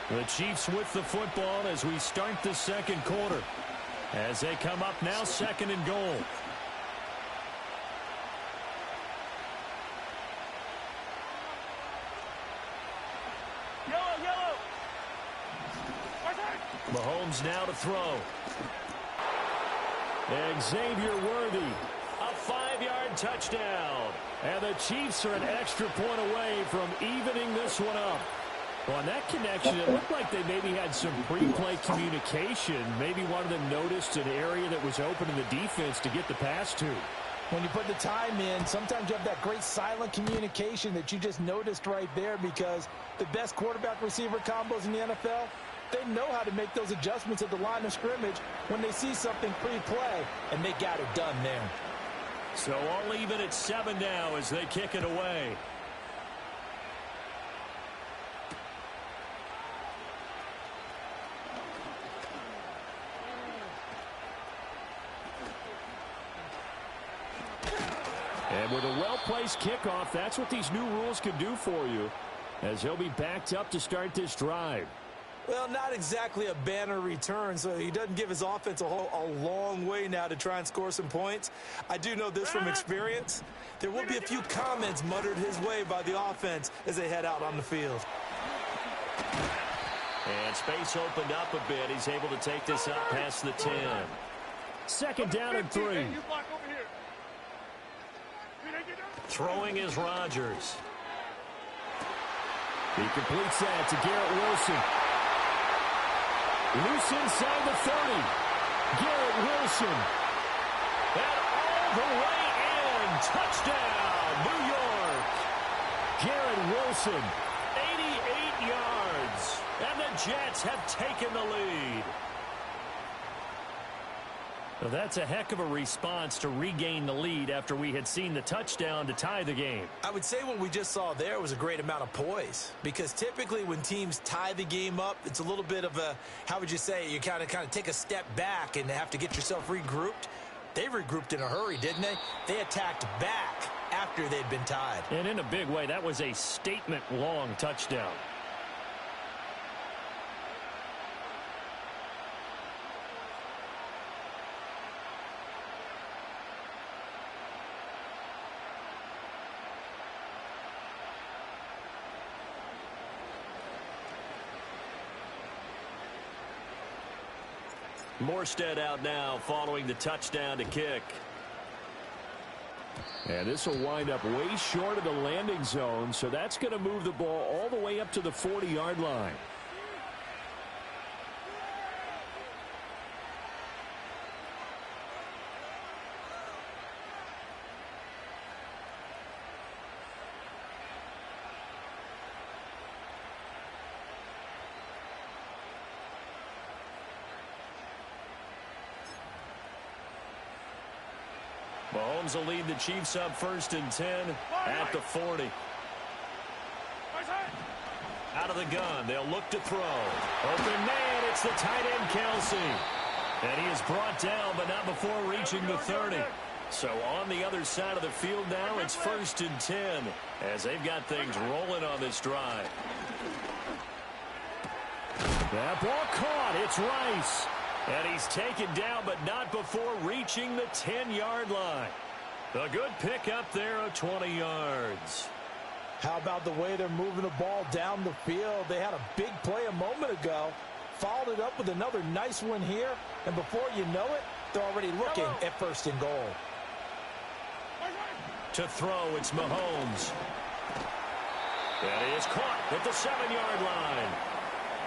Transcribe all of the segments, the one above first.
The Chiefs with the football as we start the second quarter. As they come up now, second and goal. Mahomes now to throw. Xavier Worthy, a 5-yard touchdown. And the Chiefs are an extra point away from evening this one up. On that connection, it looked like they maybe had some pre-play communication. Maybe one of them noticed an area that was open in the defense to get the pass to. When you put the time in, sometimes you have that great silent communication that you just noticed right there, because the best quarterback-receiver combos in the NFL, they know how to make those adjustments at the line of scrimmage when they see something pre-play, and they got it done there. So I'll leave it at 7 now as they kick it away. And with a well-placed kickoff, that's what these new rules can do for you, as he'll be backed up to start this drive. Well, not exactly a banner return, so he doesn't give his offense a long way now to try and score some points. I do know this from experience. There will be a few comments muttered his way by the offense as they head out on the field. And space opened up a bit. He's able to take this up past the 10. Second down and 3. Throwing is Rodgers. He completes that to Garrett Wilson. Loose inside the 30. Garrett Wilson. And all the way in. Touchdown, New York. Garrett Wilson, 88 yards. And the Jets have taken the lead. Well, that's a heck of a response to regain the lead after we had seen the touchdown to tie the game. I would say what we just saw there was a great amount of poise, because typically when teams tie the game up, it's a little bit of a, how would you say, you kind of take a step back and have to get yourself regrouped. They regrouped in a hurry, didn't they? They attacked back after they'd been tied. And in a big way, that was a statement-long touchdown. Morstead out now following the touchdown to kick. And this will wind up way short of the landing zone, so that's going to move the ball all the way up to the 40-yard line. Mahomes will lead the Chiefs up 1st and 10 at the 40. Out of the gun, they'll look to throw. Open man, it's the tight end Kelsey. And he is brought down, but not before reaching the 30. So on the other side of the field now, it's 1st and 10 as they've got things rolling on this drive. That ball caught, it's Rice. And he's taken down, but not before reaching the 10-yard line. A good pickup there of 20 yards. How about the way they're moving the ball down the field? They had a big play a moment ago, followed it up with another nice one here, and before you know it, they're already looking at 1st and goal. To throw, it's Mahomes. And he is caught at the 7-yard line.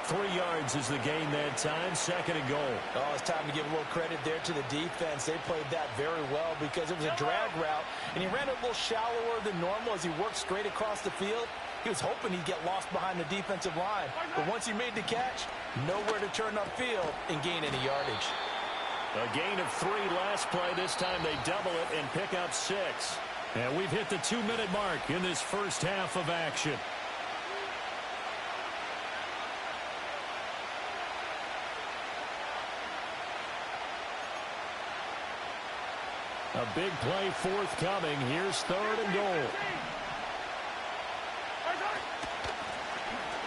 3 yards is the gain that time, 2nd and goal. Oh, it's time to give a little credit there to the defense. They played that very well because it was a drag route, and he ran it a little shallower than normal as he worked straight across the field. He was hoping he'd get lost behind the defensive line, but once he made the catch, nowhere to turn upfield and gain any yardage. A gain of 3 last play. This time they double it and pick up 6. And we've hit the 2-minute mark in this first half of action. A big play forthcoming. Here's 3rd and goal.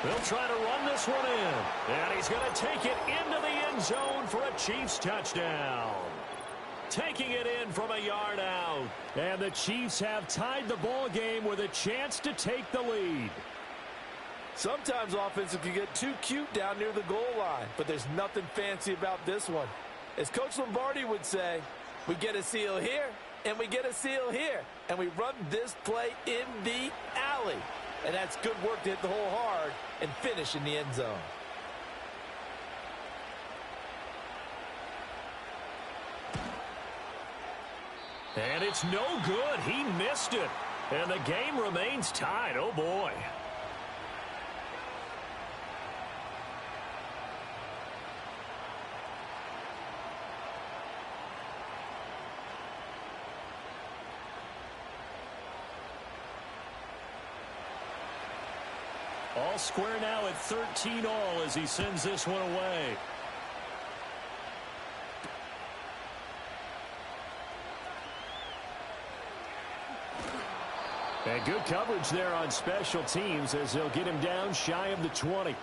They'll try to run this one in. And he's going to take it into the end zone for a Chiefs touchdown. Taking it in from a yard out. And the Chiefs have tied the ball game with a chance to take the lead. Sometimes offenses can get too cute down near the goal line, but there's nothing fancy about this one. As Coach Lombardi would say, we get a seal here, and we get a seal here, and we run this play in the alley. And that's good work to hit the hole hard and finish in the end zone. And it's no good. He missed it. And the game remains tied. Oh, boy. All square now at 13 all as he sends this one away. And good coverage there on special teams as they'll get him down shy of the 20.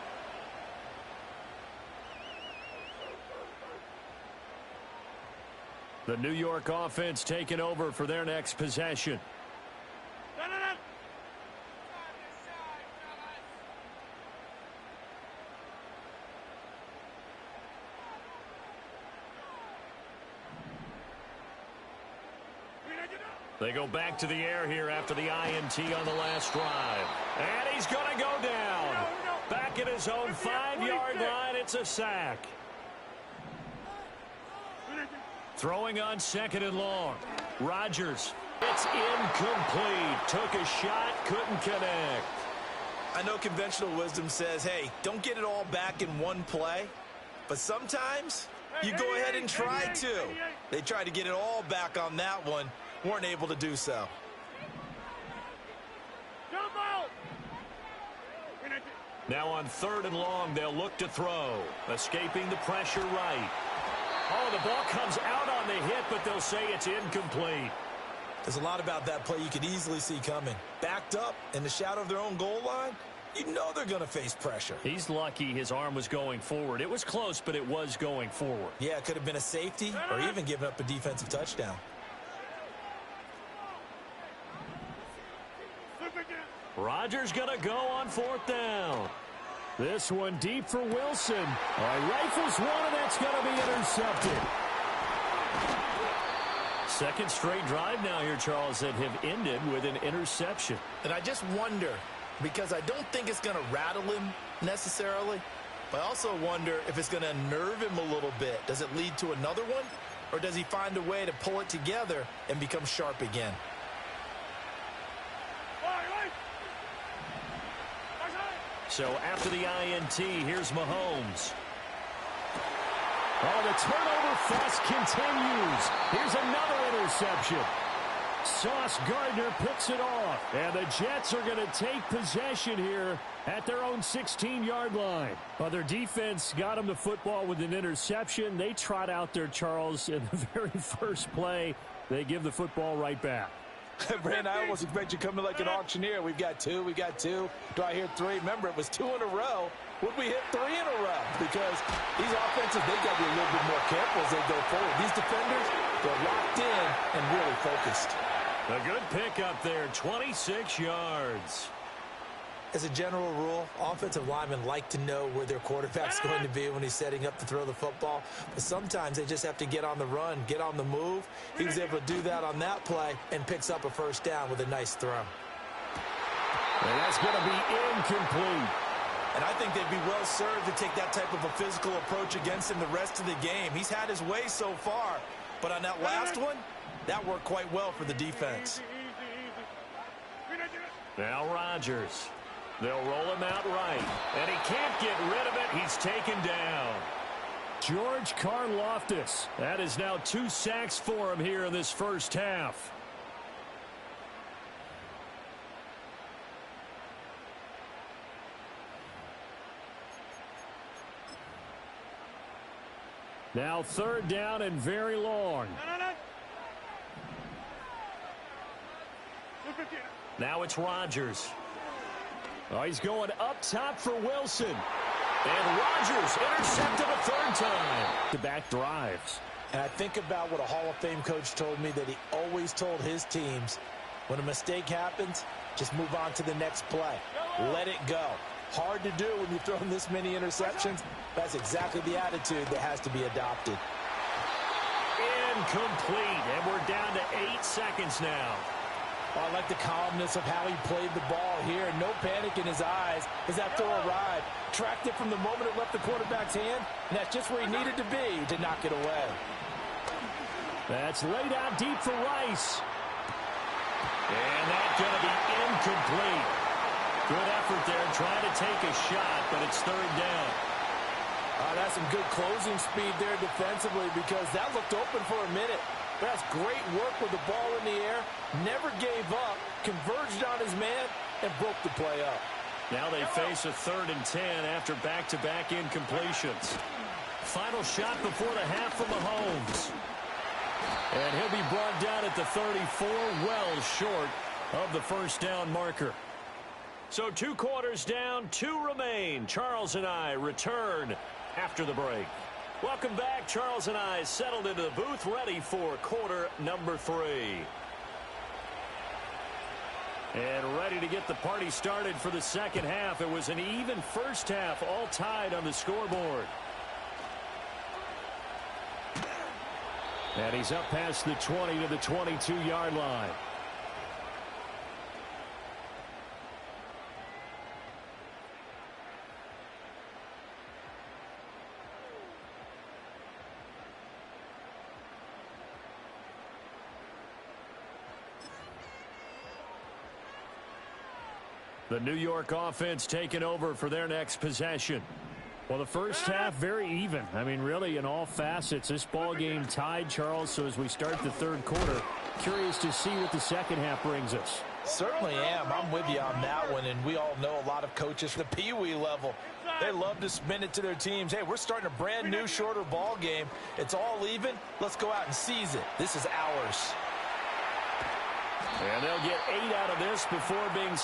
The New York offense taking over for their next possession. They go back to the air here after the INT on the last drive. And he's going to go down. Back at his own 5-yard line, it's a sack. Throwing on 2nd and long. Rodgers. It's incomplete. Took a shot, couldn't connect. I know conventional wisdom says, hey, don't get it all back in one play. But sometimes you go ahead and try to. They tried to get it all back on that one. Weren't able to do so. Now on 3rd and long, they'll look to throw. Escaping the pressure right. Oh, the ball comes out on the hit, but they'll say it's incomplete. There's a lot about that play you could easily see coming. Backed up in the shadow of their own goal line, you know they're going to face pressure. He's lucky his arm was going forward. It was close, but it was going forward. Yeah, it could have been a safety or even given up a defensive touchdown. Rodgers going to go on 4th down. This one deep for Wilson. Rifles one, and that's going to be intercepted. Second straight drive now here, Charles, that have ended with an interception. And I just wonder, because I don't think it's going to rattle him necessarily, but I also wonder if it's going to unnerve him a little bit. Does it lead to another one, or does he find a way to pull it together and become sharp again? So after the INT, here's Mahomes. Oh, the turnover fest continues. Here's another interception. Sauce Gardner picks it off. And the Jets are going to take possession here at their own 16-yard line. Well, their defense got them the football with an interception. They trot out there, Charles, in the very first play. They give the football right back. Brandon, I almost expect you coming like an auctioneer. We've got two. Do I hear 3? Remember, it was 2 in a row. Would we hit 3 in a row? Because these offenses, they've got to be a little bit more careful as they go forward. These defenders, they're locked in and really focused. A good pickup there, 26 yards. As a general rule, offensive linemen like to know where their quarterback's going to be when he's setting up to throw the football. But sometimes they just have to get on the run, get on the move. He was able to do that on that play and picks up a first down with a nice throw. And that's going to be incomplete. And I think they'd be well served to take that type of a physical approach against him the rest of the game. He's had his way so far. But on that last one, that worked quite well for the defense. Now Rodgers. They'll roll him out right. And he can't get rid of it. He's taken down. George Karlaftis. That is now 2 sacks for him here in this first half. Now 3rd down and very long. Now it's Rodgers. Oh, he's going up top for Wilson. And Rodgers intercepted a third time. Back drives. And I think about what a Hall of Fame coach told me, that he always told his teams, when a mistake happens, just move on to the next play. Let it go. Hard to do when you've thrown this many interceptions. That's exactly the attitude that has to be adopted. Incomplete, and we're down to 8 seconds now. Oh, I like the calmness of how he played the ball here. No panic in his eyes as that throw arrived. Tracked it from the moment it left the quarterback's hand, and that's just where he needed to be to knock it away. That's laid out deep for Rice. And that's going to be incomplete. Good effort there, trying to take a shot, but it's third down. That's some good closing speed there defensively, because that looked open for a minute. That's great work with the ball in the air. Never gave up, converged on his man, and broke the play up. Now they face a 3rd and 10 after back-to-back incompletions. Final shot before the half from Mahomes. And he'll be brought down at the 34, well short of the first down marker. So 2 quarters down, 2 remain. Charles and I return after the break. Welcome back. Charles and I settled into the booth, ready for quarter number 3. And ready to get the party started for the second half. It was an even first half, all tied on the scoreboard. And he's up past the 20 to the 22-yard line. The New York offense taking over for their next possession. Well, the first half, very even. I mean, really, in all facets, this ball game tied, Charles. So as we start the third quarter, curious to see what the second half brings us. Certainly am. I'm with you on that one, and we all know a lot of coaches from the Pee-wee level. They love to spin it to their teams. Hey, we're starting a brand new, shorter ball game. It's all even. Let's go out and seize it. This is ours. And they'll get 8 out of this before being